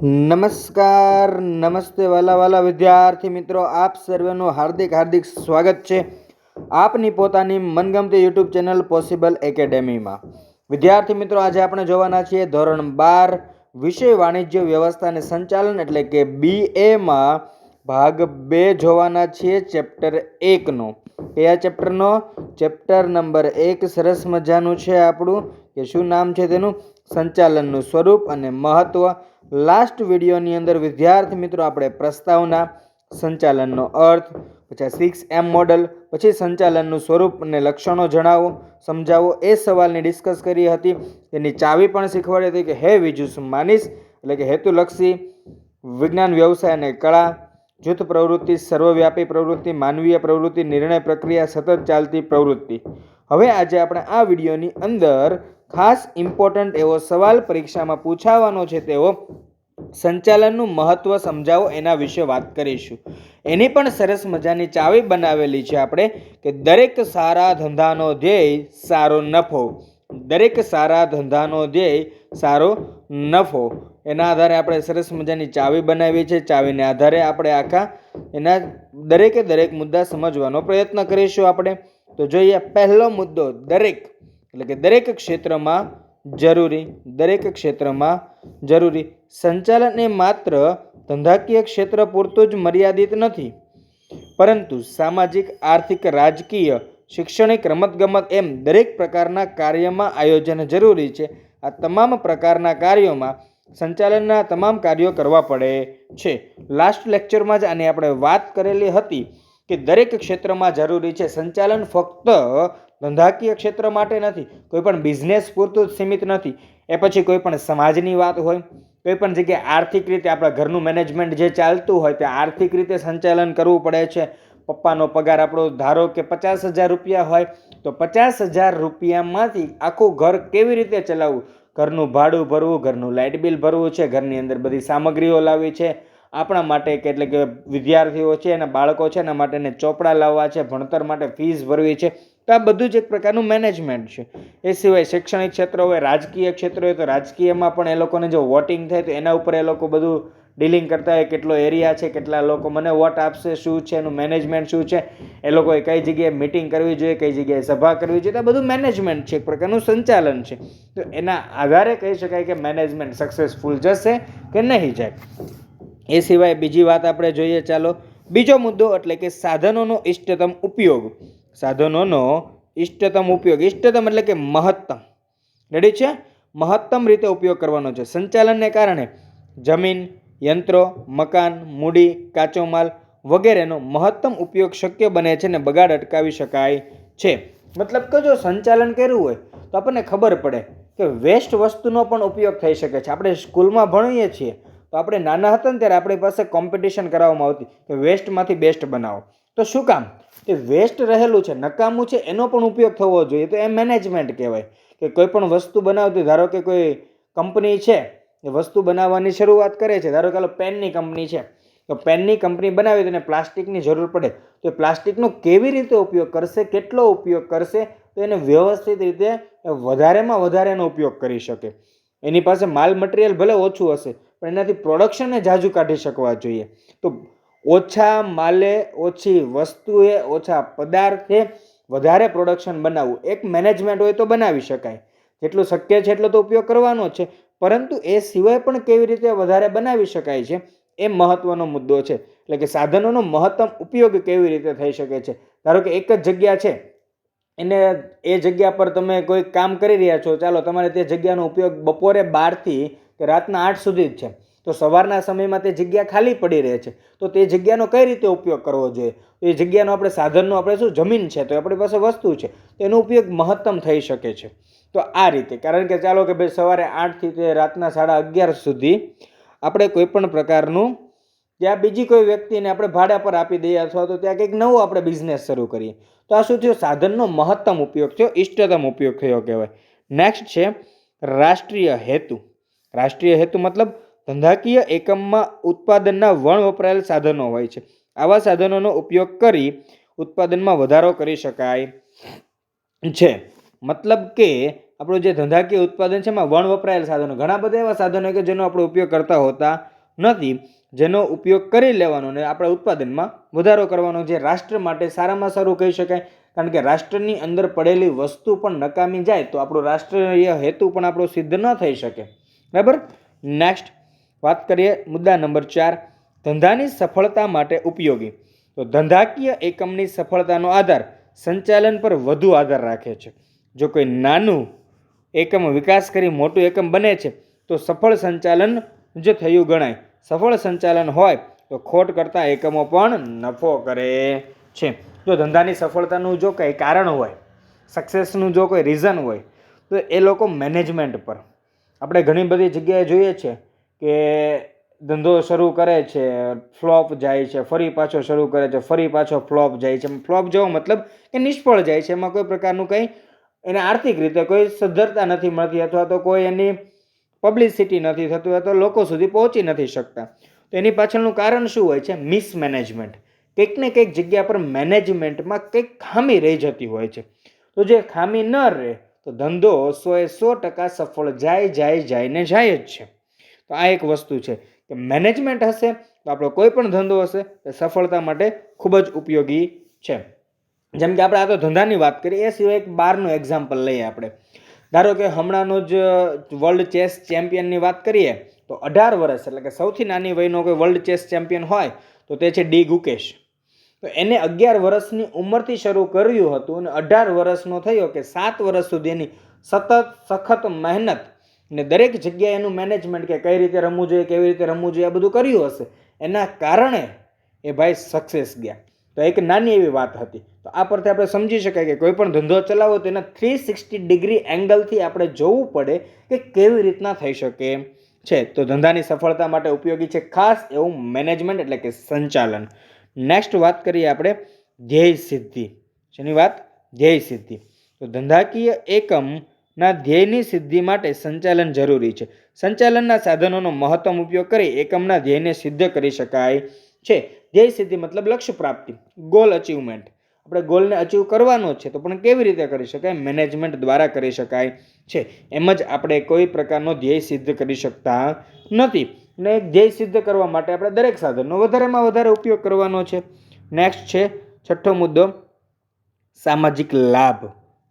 નમસ્કાર નમસ્તે વાલા વાલા વિદ્યાર્થી મિત્રો, આપ સર્વેનું હાર્દિક હાર્દિક સ્વાગત છે આપની પોતાની મનગમતી યુટ્યુબ ચેનલ પોસિબલ એકેડેમીમાં। વિદ્યાર્થી મિત્રો, આજે આપણે જોવાના છીએ ધોરણ 12 વિષય વાણિજ્ય વ્યવસ્થા અને સંચાલન એટલે કે BA ભાગ 2 જોવાના છીએ ચેપ્ટર 1 નો। કયા ચેપ્ટરનો? ચેપ્ટર નંબર 1 સરસ મજાનું છે આપણું, કે શું નામ છે તેનું? સંચાલનનું સ્વરૂપ અને મહત્વ। લાસ્ટ વિડીયોની અંદર વિદ્યાર્થી મિત્રો આપણે પ્રસ્તાવના, સંચાલનનો અર્થ, પછી 6M મોડલ, પછી સંચાલનનું સ્વરૂપ અને લક્ષણો જણાવો સમજાવો એ સવાલની ડિસ્કસ કરી હતી। તેની ચાવી પણ શીખવાડી હતી કે હે વિજુસ માનીશ એટલે કે હેતુલક્ષી, વિજ્ઞાન, વ્યવસાય અને કળા, જૂથ પ્રવૃત્તિ, સર્વવ્યાપી પ્રવૃત્તિ, માનવીય પ્રવૃત્તિ, નિર્ણય પ્રક્રિયા, સતત ચાલતી પ્રવૃત્તિ। હવે આજે આપણે આ વિડીયોની અંદર ખાસ ઇમ્પોર્ટન્ટ એવો સવાલ પરીક્ષામાં પૂછાવાનો છે તેવો સંચાલનનું મહત્વ સમજાવો એના વિશે વાત કરીશું। એની પણ સરસ મજાની ચાવી બનાવેલી છે આપણે, કે દરેક સારા ધંધાનો ધ્યેય સારો નફો, દરેક સારા ધંધાનો ધ્યેય સારો નફો, એના આધારે આપણે સરસ મજાની ચાવી બનાવી છે। ચાવીને આધારે આપણે આખા એના દરેકે દરેક મુદ્દા સમજવાનો પ્રયત્ન કરીશું આપણે। તો જોઈએ પહેલો મુદ્દો, દરેક એટલે કે દરેક ક્ષેત્રમાં જરૂરી, દરેક ક્ષેત્રમાં જરૂરી। સંચાલન એ માત્ર ધંધાકીય ક્ષેત્ર પૂરતું જ મર્યાદિત નથી, પરંતુ સામાજિક, આર્થિક, રાજકીય, શૈક્ષણિક, રમતગમત એમ દરેક પ્રકારના કાર્યમાં આયોજન જરૂરી છે। આ તમામ પ્રકારના કાર્યોમાં સંચાલનના તમામ કાર્યો કરવા પડે છે। લાસ્ટ લેક્ચરમાં જ આની આપણે વાત કરેલી હતી કે દરેક ક્ષેત્રમાં જરૂરી છે સંચાલન, ફક્ત ધંધાકીય ક્ષેત્ર માટે નથી, કોઈ પણ બિઝનેસ પૂરતું જ સીમિત નથી, એ પછી કોઈ પણ સમાજની વાત હોય, કોઈ પણ જગ્યાએ આર્થિક રીતે આપણા ઘરનું મેનેજમેન્ટ જે ચાલતું હોય તે આર્થિક રીતે સંચાલન કરવું પડે છે। પપ્પાનો પગાર આપણો ધારો કે 50,000 રૂપિયા હોય, તો 50,000 રૂપિયામાંથી આખું ઘર કેવી રીતે ચલાવવું, ઘરનું ભાડું ભરવું, ઘરનું લાઇટ બિલ ભરવું છે, ઘરની અંદર બધી સામગ્રીઓ લાવવી છે આપણા માટે, કે એટલે કે વિદ્યાર્થીઓ છે એના બાળકો છે એના માટેને ચોપડા લાવવા છે, ભણતર માટે ફીસ ભરવી છે, તો આ બધું જ એક પ્રકારનું મેનેજમેન્ટ છે। એ સિવાય શૈક્ષણિક ક્ષેત્ર હોય, રાજકીય ક્ષેત્ર હોય, તો રાજકીયમાં પણ એ લોકોને જો વોટિંગ થાય તો એના ઉપર એ લોકો બધું ડીલિંગ કરતા હોય, કેટલો એરિયા છે, કેટલા લોકો મને વોટ આપશે, શું છે એનું મેનેજમેન્ટ શું છે, એ લોકોએ કઈ જગ્યાએ મિટિંગ કરવી જોઈએ, કઈ જગ્યાએ સભા કરવી જોઈએ, આ બધું મેનેજમેન્ટ છે, એક પ્રકારનું સંચાલન છે। તો એના આધારે કહી શકાય કે મેનેજમેન્ટ સક્સેસફુલ જશે કે નહીં જાય। એ સિવાય બીજી વાત આપણે જોઈએ, ચાલો બીજો મુદ્દો એટલે કે સાધનોનો ઇષ્ટતમ ઉપયોગ। સાધનોનો ઇષ્ટતમ ઉપયોગ, ઇષ્ટતમ એટલે કે મહત્તમ, રેડી છે, મહત્તમ રીતે ઉપયોગ કરવાનો છે। સંચાલનને કારણે જમીન, યંત્રો, મકાન, મૂડી, કાચો માલ વગેરેનો મહત્તમ ઉપયોગ શક્ય બને છે અને બગાડ અટકાવી શકાય છે। મતલબ કે જો સંચાલન કર્યું હોય તો આપણને ખબર પડે કે વેસ્ટ વસ્તુનો પણ ઉપયોગ થઈ શકે છે। આપણે સ્કૂલમાં ભણીએ છીએ તો આપણે નાના હતા ને ત્યારે આપણી પાસે કોમ્પિટિશન કરાવવામાં આવતી કે વેસ્ટમાંથી બેસ્ટ બનાવો, તો શું કામ? એ વેસ્ટ રહેલું છે, નકામું છે, એનો પણ ઉપયોગ થવો જોઈએ, તો એ મેનેજમેન્ટ કહેવાય। કે કોઈ પણ વસ્તુ બનાવતી, ધારો કે કોઈ કંપની છે એ વસ્તુ બનાવવાની શરૂઆત કરે છે, ધારો કે પેનની કંપની છે, તો પેનની કંપની બનાવી તો એને પ્લાસ્ટિકની જરૂર પડે, તો એ પ્લાસ્ટિકનો કેવી રીતે ઉપયોગ કરશે, કેટલો ઉપયોગ કરશે, તો એને વ્યવસ્થિત રીતે વધારેમાં વધારે એનો ઉપયોગ કરી શકે। એની પાસે માલ મટીરિયલ ભલે ઓછું હશે પણ એનાથી પ્રોડક્શનને જાજુ કાઢી શકવા જોઈએ। તો ઓછા માલે, ઓછી વસ્તુએ, ઓછા પદાર્થે વધારે પ્રોડક્શન બનાવવું, એક મેનેજમેન્ટ હોય તો બનાવી શકાય, જેટલું શક્ય છે એટલો તો ઉપયોગ કરવાનો છે, પરંતુ એ સિવાય પણ કેવી રીતે વધારે બનાવી શકાય છે એ મહત્વનો મુદ્દો છે। એટલે કે સાધનોનો મહત્તમ ઉપયોગ કેવી રીતે થઈ શકે છે। ધારો કે એક જ જગ્યા છે, એને એ જગ્યા પર તમે કોઈ કામ કરી રહ્યા છો, ચાલો તમારે તે જગ્યાનો ઉપયોગ બપોરે 12 થી રાતના 8 સુધી જ છે, તો સવારના સમયમાં તે જગ્યા ખાલી પડી રહે છે, તો તે જગ્યાનો કઈ રીતે ઉપયોગ કરવો જોઈએ? એ જગ્યાનો આપણે સાધનનો આપણે શું, જમીન છે તો આપણી પાસે વસ્તુ છે, એનો ઉપયોગ મહત્તમ થઈ શકે છે। તો આ રીતે, કારણ કે ચાલો કે ભાઈ સવારે 8 થી તે રાતના 11:30 સુધી આપણે કોઈ પણ પ્રકારનું ત્યાં બીજી કોઈ વ્યક્તિને આપણે ભાડા પર આપી દઈએ, અથવા તો ત્યાં કંઈક નવો આપણે બિઝનેસ શરૂ કરીએ, તો આ શું થયો? સાધનનો મહત્તમ ઉપયોગ થયો, ઇષ્ટતમ ઉપયોગ થયો કહેવાય। નેક્સ્ટ છે રાષ્ટ્રીય હેતુ। રાષ્ટ્રીય હેતુ મતલબ ધંધાકીય એકમમાં ઉત્પાદનના વણ વપરાયેલ સાધનો હોય છે, આવા સાધનોનો ઉપયોગ કરી ઉત્પાદનમાં વધારો કરી શકાય છે। મતલબ કે આપણું જે ધંધાકીય ઉત્પાદન છે એમાં વણ વપરાયેલ સાધનો, ઘણા બધા એવા સાધનો કે જેનો આપણે ઉપયોગ કરતા હોતા નથી, જેનો ઉપયોગ કરી લેવાનો ને આપણા ઉત્પાદનમાં વધારો કરવાનો, જે રાષ્ટ્ર માટે સારામાં સારું કહી શકાય. કારણ કે રાષ્ટ્રની અંદર પડેલી વસ્તુ પણ નકામી જાય તો આપણો રાષ્ટ્રીય હેતુ પણ આપણો સિદ્ધ ન થઈ શકે. બરાબર. નેક્સ્ટ વાત કરીએ મુદ્દા નંબર 4, ધંધાની સફળતા માટે ઉપયોગી. તો ધંધાકીય એકમની સફળતાનો આધાર સંચાલન પર વધુ આધાર રાખે છે. જો કોઈ નાનું એકમ વિકાસ કરી મોટું એકમ બને છે તો સફળ સંચાલન જ થયું ગણાય. સફળ સંચાલન હોય તો ખોટ કરતા એકમો પણ નફો કરે છે. જો ધંધાની સફળતાનું જો કંઈ કારણ હોય, સક્સેસનું જો કોઈ રીઝન હોય તો એ લોકો મેનેજમેન્ટ પર. આપણે ઘણી બધી જગ્યાએ જોઈએ છે કે ધંધો શરૂ કરે છે, ફ્લોપ જાય છે, ફરી પાછો શરૂ કરે છે, ફરી પાછો ફ્લોપ જાય છે. ફ્લોપ જેવો મતલબ કે નિષ્ફળ જાય છે, એમાં કોઈ પ્રકારનું કંઈ એને આર્થિક રીતે કોઈ સદ્ધરતા નથી મળતી, અથવા તો કોઈ એની પબ્લિસિટી નથી થતું, અથવા તો લોકો સુધી પહોંચી નથી શકતા. તો એની પાછળનું કારણ શું હોય છે? મિસમેનેજમેન્ટ. કંઈક ને કંઈક જગ્યા પર મેનેજમેન્ટમાં કંઈક ખામી રહી જતી હોય છે. તો જે ખામી ન રહે તો ધંધો 100% સફળ જાય જ છે. તો આ એક વસ્તુ છે કે મેનેજમેન્ટ હશે તો આપણો કોઈ પણ ધંધો હશે એ સફળતા માટે ખૂબ જ ઉપયોગી છે. જેમ કે આપણે આ તો ધંધાની વાત કરીએ, એ સિવાય એક બહારનું એક્ઝામ્પલ લઈએ આપણે. ધારો કે હમણાંનો જ વર્લ્ડ ચેસ ચેમ્પિયનની વાત કરીએ તો 18 વર્ષ, એટલે કે સૌથી નાની વયનો કોઈ વર્લ્ડ ચેસ ચેમ્પિયન હોય તો તે છે ડી ગુકેશ. તો એને 11 વર્ષની ઉંમરથી શરૂ કર્યું હતું અને 18 વર્ષનો થયો કે 7 વર્ષ સુધી એની સખત મહેનત ને દરેક જગ્યાએ એનું મેનેજમેન્ટ કે કઈ રીતે રમવું જોઈએ, કેવી રીતે રમવું જોઈએ, આ બધું કર્યું હશે. એના કારણે એ ભાઈ સક્સેસ ગયા. તો એક નાની એવી વાત હતી. તો આ પરથી આપણે સમજી શકાય કે કોઈ પણ ધંધો ચલાવો તો એના 360 ડિગ્રી એંગલથી આપણે જોવું પડે કે કેવી રીતના થઈ શકે છે. તો ધંધાની સફળતા માટે ઉપયોગી છે ખાસ એવું મેનેજમેન્ટ, એટલે કે સંચાલન. નેક્સ્ટ વાત કરીએ આપણે ધ્યેય સિદ્ધિ. શેની વાત? ધ્યેય સિદ્ધિ. તો ધંધાકીય એકમના ધ્યેયની સિદ્ધિ માટે સંચાલન જરૂરી છે. સંચાલનના સાધનોનો મહત્તમ ઉપયોગ કરી એકમના ધ્યેયને સિદ્ધ કરી શકાય છે. ધ્યેય સિદ્ધિ મતલબ લક્ષ્ય પ્રાપ્તિ, ગોલ અચીવમેન્ટ. આપણે ગોલને અચીવ કરવાનો છે તો પણ કેવી રીતે કરી શકાય? મેનેજમેન્ટ દ્વારા કરી શકાય છે. એમ જ આપણે કોઈ પ્રકારનો ધ્યેય સિદ્ધ કરી શકતા નથી. ને ધ્યેય સિદ્ધ કરવા માટે આપણે દરેક સાધનનો વધારેમાં વધારે ઉપયોગ કરવાનો છે. નેક્સ્ટ છે 6થો મુદ્દો, સામાજિક લાભ.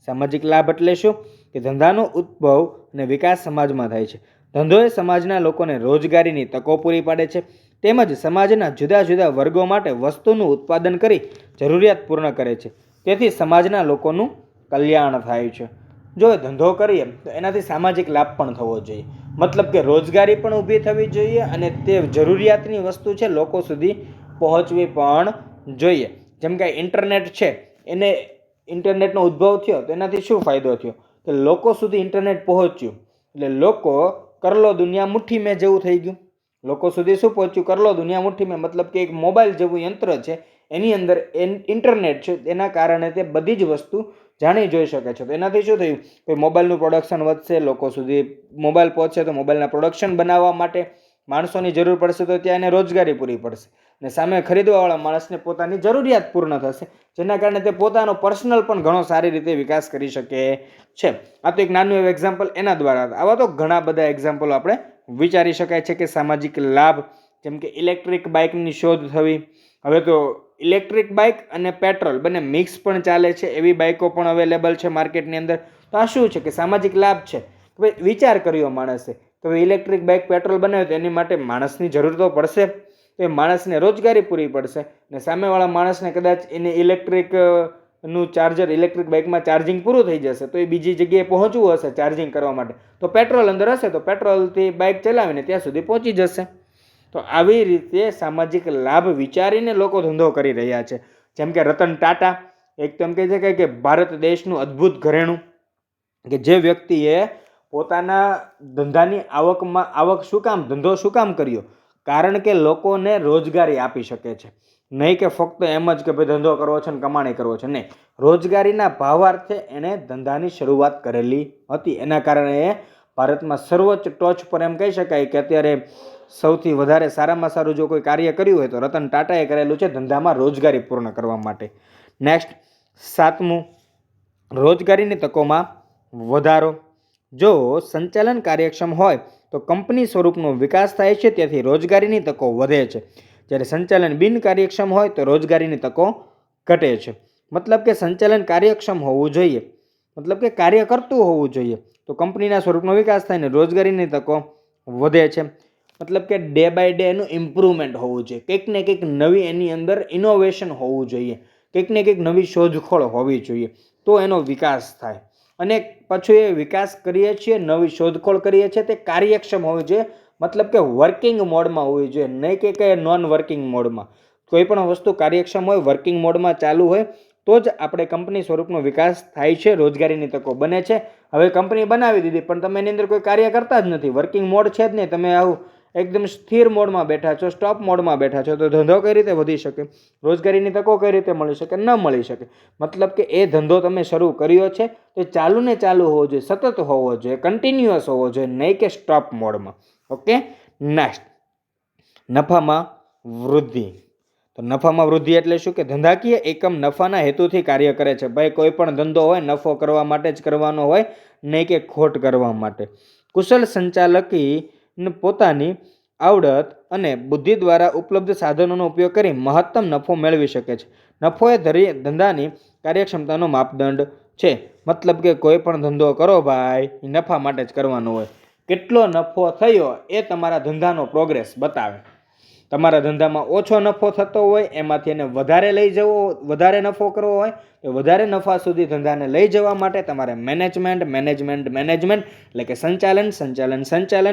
સામાજિક લાભ એટલે શું? કે ધંધાનો ઉદ્ભવ અને વિકાસ સમાજમાં થાય છે. ધંધો એ સમાજના લોકોને રોજગારીની તકો પૂરી પાડે છે, તેમજ સમાજના જુદા જુદા વર્ગો માટે વસ્તુનું ઉત્પાદન કરી જરૂરિયાત પૂર્ણ કરે છે. તેથી સમાજના લોકોનું કલ્યાણ થાય છે. જો ધંધો કરીએ તો એનાથી સામાજિક લાભ પણ થવો જોઈએ. મતલબ કે રોજગારી પણ ઊભી થવી જોઈએ અને તે જરૂરિયાતની વસ્તુ છે લોકો સુધી પહોંચવી પણ જોઈએ. જેમ કે ઇન્ટરનેટ છે, એને ઇન્ટરનેટનો ઉદ્ભવ થયો તો એનાથી શું ફાયદો થયો? કે લોકો સુધી ઇન્ટરનેટ પહોંચ્યું એટલે લોકો કરલો દુનિયા મુઠ્ઠી મેં જેવું થઈ ગયું. લોકો સુધી શું પહોંચ્યું? કરલો દુનિયા મુઠ્ઠી મેં, મતલબ કે એક મોબાઈલ જેવું યંત્ર છે, એની અંદર ઇન્ટરનેટ છે, એના કારણે તે બધી જ વસ્તુ જાણી જોઈ શકે છે. તો એનાથી શું થયું? કે મોબાઈલનું પ્રોડક્શન વધશે, લોકો સુધી મોબાઈલ પહોંચશે તો મોબાઈલના પ્રોડક્શન બનાવવા માટે માણસોની જરૂર પડશે, તો ત્યાં એને રોજગારી પૂરી પડશે અને સામે ખરીદવાવાળા માણસને પોતાની જરૂરિયાત પૂર્ણ થશે, જેના કારણે તે પોતાનો પર્સનલ પણ ઘણો સારી રીતે વિકાસ કરી શકે છે. આ તો એક નાનું એવું એક્ઝામ્પલ એના દ્વારા. આવા તો ઘણા બધા એક્ઝામ્પલો આપણે વિચારી શકાય છે કે સામાજિક લાભ. જેમ કે ઇલેક્ટ્રિક બાઇકની શોધ થવી. હવે તો ઇલેક્ટ્રિક બાઇક અને પેટ્રોલ બંને મિક્સ પણ ચાલે છે, એવી બાઇકો પણ અવેલેબલ છે માર્કેટની અંદર. તો આ શું છે? કે સામાજિક લાભ છે. ભાઈ વિચાર કર્યો માણસે કે ભાઈ ઇલેક્ટ્રિક બાઇક પેટ્રોલ બનાવે તો એની માટે માણસની જરૂર તો પડશે, તો એ માણસને રોજગારી પૂરી પડશે ને સામેવાળા માણસને કદાચ એને ઇલેક્ટ્રિકનું ચાર્જર, ઇલેક્ટ્રિક બાઇકમાં ચાર્જિંગ પૂરું થઈ જશે તો એ બીજી જગ્યાએ પહોંચવું હશે ચાર્જિંગ કરવા માટે, તો પેટ્રોલ અંદર હશે તો પેટ્રોલથી બાઇક ચલાવીને ત્યાં સુધી પહોંચી જશે. તો આવી રીતે સામાજિક લાભ વિચારીને લોકો ધંધો કરી રહ્યા છે. જેમ કે રતન ટાટા, એક તો એમ કહી શકાય કે ભારત દેશનું અદ્ભુત ઘરેણું, કે જે વ્યક્તિએ પોતાના ધંધાની આવક શું કામ, ધંધો શું કામ કર્યો? કારણ કે લોકોને રોજગારી આપી શકે છે. નહીં કે ફક્ત એમ જ કે ભાઈ ધંધો કરવો છે ને કમાણી કરવો છે, નહીં. રોજગારીના ભાવાર્થે એણે ધંધાની શરૂઆત કરેલી હતી. એના કારણે એ ભારતમાં સર્વોચ્ચ ટોચ પર એમ કહી શકાય કે અત્યારે સૌથી વધારે સારામાં સારું જો કોઈ કાર્ય કર્યું હોય તો રતન ટાટાએ કરેલું છે ધંધામાં રોજગારી પૂર્ણ કરવા માટે. નેક્સ્ટ 7મું, રોજગારીની તકોમાં વધારો. જો સંચાલન કાર્યક્ષમ હોય તો કંપની સ્વરૂપનો વિકાસ થાય છે, તેથી રોજગારીની તકો વધે છે. જ્યારે સંચાલન બિનકાર્યક્ષમ હોય તો રોજગારીની તકો ઘટે છે. મતલબ કે સંચાલન કાર્યક્ષમ હોવું જોઈએ, મતલબ કે કાર્ય કરતું હોવું જોઈએ, તો કંપનીના સ્વરૂપનો વિકાસ થાય ને રોજગારીની તકો વધે છે. મતલબ કે ડે બાય ડે એનું ઇમ્પ્રુવમેન્ટ હોવું જોઈએ, કંઈક ને કંઈક નવી એની અંદર ઇનોવેશન હોવું જોઈએ, કંઈક ને કંઈક નવી શોધખોળ હોવી જોઈએ, તો એનો વિકાસ થાય. અને પછી એ વિકાસ કરીએ છીએ, નવી શોધખોળ કરીએ છીએ, તે કાર્યક્ષમ હોવી જોઈએ, મતલબ કે વર્કિંગ મોડમાં હોવી જોઈએ, નહીં કે કંઈ નોન વર્કિંગ મોડમાં. કોઈ પણ વસ્તુ કાર્યક્ષમ હોય, વર્કિંગ મોડમાં ચાલુ હોય, તો જ આપણે કંપની સ્વરૂપનો વિકાસ થાય છે, રોજગારીની તકો બને છે. હવે કંપની બનાવી દીધી પણ તમે એની અંદર કોઈ કાર્ય કરતા જ નથી, વર્કિંગ મોડ છે જ નહીં, તમે આવું એકદમ સ્થિર મોડમાં બેઠા છો, સ્ટોપ મોડમાં બેઠા છો, તો ધંધો કઈ રીતે વધી શકે, રોજગારીની તકો કઈ રીતે મળી શકે, ન મળી શકે. મતલબ કે એ ધંધો તમે શરૂ કર્યો છે તો ચાલુ ને ચાલુ હોવો જોઈએ, સતત હોવો જોઈએ, કન્ટિન્યુઅસ હોવો જોઈએ, નહીં કે સ્ટોપ મોડમાં. ઓકે, નેક્સ્ટ, નફામાં વૃદ્ધિ. તો નફામાં વૃદ્ધિ એટલે શું કે ધંધાકીય એકમ નફાના હેતુથી કાર્ય કરે છે. ભાઈ કોઈ પણ ધંધો હોય નફો કરવા માટે જ કરવાનો હોય, નહીં કે ખોટ કરવા માટે. કુશળ સંચાલકી પોતાની આવડત અને બુદ્ધિ દ્વારા ઉપલબ્ધ સાધનોનો ઉપયોગ કરી મહત્તમ નફો મેળવી શકે છે. નફો એ ધંધાની કાર્યક્ષમતાનો માપદંડ છે. મતલબ કે કોઈ પણ ધંધો કરો ભાઈ, નફા માટે જ કરવાનો હોય. કેટલો નફો થયો એ તમારા ધંધાનો પ્રોગ્રેસ બતાવે. તમારા ધંધામાં ઓછો નફો થતો હોય, એમાંથી એને વધારે લઈ જવો, વધારે નફો કરવો હોય તો વધારે નફા સુધી ધંધાને લઈ જવા માટે તમારે મેનેજમેન્ટ એટલે કે સંચાલન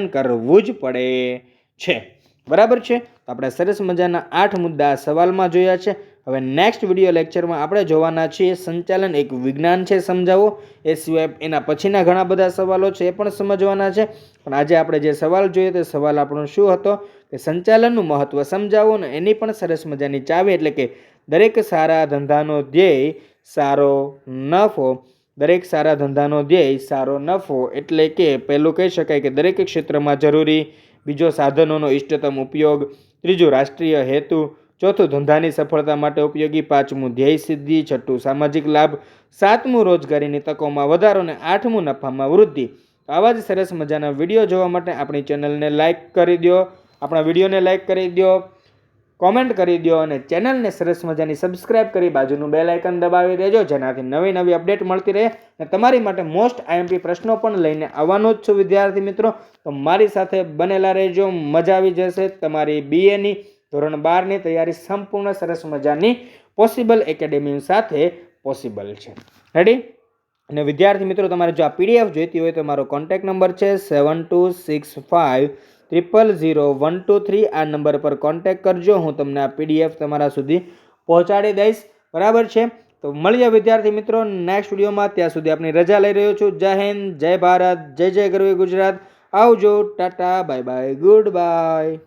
કરવું જ પડે છે. બરાબર છે. તો આપણે સરસ મજાના 8 મુદ્દા સવાલમાં જોયા છે. હવે નેક્સ્ટ વિડીયો લેક્ચરમાં આપણે જોવાના છીએ સંચાલન એક વિજ્ઞાન છે સમજાવો. એ સિવાય એના પછીના ઘણા બધા સવાલો છે એ પણ સમજવાના છે. પણ આજે આપણે જે સવાલ જોઈએ તે સવાલ આપણો શું હતો કે સંચાલનનું મહત્વ સમજાવો, ને એની પણ સરસ મજાની ચાવી એટલે કે દરેક સારા ધંધાનો ધ્યેય સારો નફો. દરેક સારા ધંધાનો ધ્યેય સારો નફો એટલે કે પહેલું કહી શકાય કે દરેક ક્ષેત્રમાં જરૂરી, બીજો સાધનોનો ઇષ્ટતમ ઉપયોગ, ત્રીજું રાષ્ટ્રીય હેતુ, ચોથું ધંધાની સફળતા માટે ઉપયોગી, પાંચમું ધ્યેય સિદ્ધિ, છઠ્ઠું સામાજિક લાભ, સાતમું રોજગારીની તકોમાં વધારો, અને આઠમું નફામાં વૃદ્ધિ. આવા જ સરસ મજાના વિડીયો જોવા માટે આપણી ચેનલને લાઇક કરી દો, આપણા વિડીયોને લાઇક કરી દો, કોમેન્ટ કરી દો અને ચેનલને સરસ મજાની સબસ્ક્રાઇબ કરી બાજુનું બેલ આઇકન દબાવી દેજો, જેનાથી નવી નવી અપડેટ મળતી રહે. અને તમારી માટે મોસ્ટ આઈએમપી પ્રશ્નો પણ લઈને આવવાનો જ છું વિદ્યાર્થી મિત્રો. તો મારી સાથે બનેલા રહેજો, મજા આવી જશે. તમારી બીએની ધોરણ 12ની તૈયારી સંપૂર્ણ સરસ મજાની પોસિબલ એકેડેમી સાથે પોસિબલ છે. રેડી? અને વિદ્યાર્થી મિત્રો, તમારે જો આ પીડીએફ જોઈતી હોય તો મારો કોન્ટેક્ટ નંબર છે 7265000123. આ નંબર પર કોન્ટેક્ટ કરજો, હું તમને આ પીડીએફ તમારા સુધી પહોંચાડી દઈશ. બરાબર છે. તો મળીએ વિદ્યાર્થી મિત્રો નેક્સ્ટ વિડીયોમાં. ત્યાં સુધી આપની રજા લઈ રહ્યો છું. જય હિન્દ, જય ભારત, જય જય ગરવી ગુજરાત. આવજો, Tata, bye bye, good bye.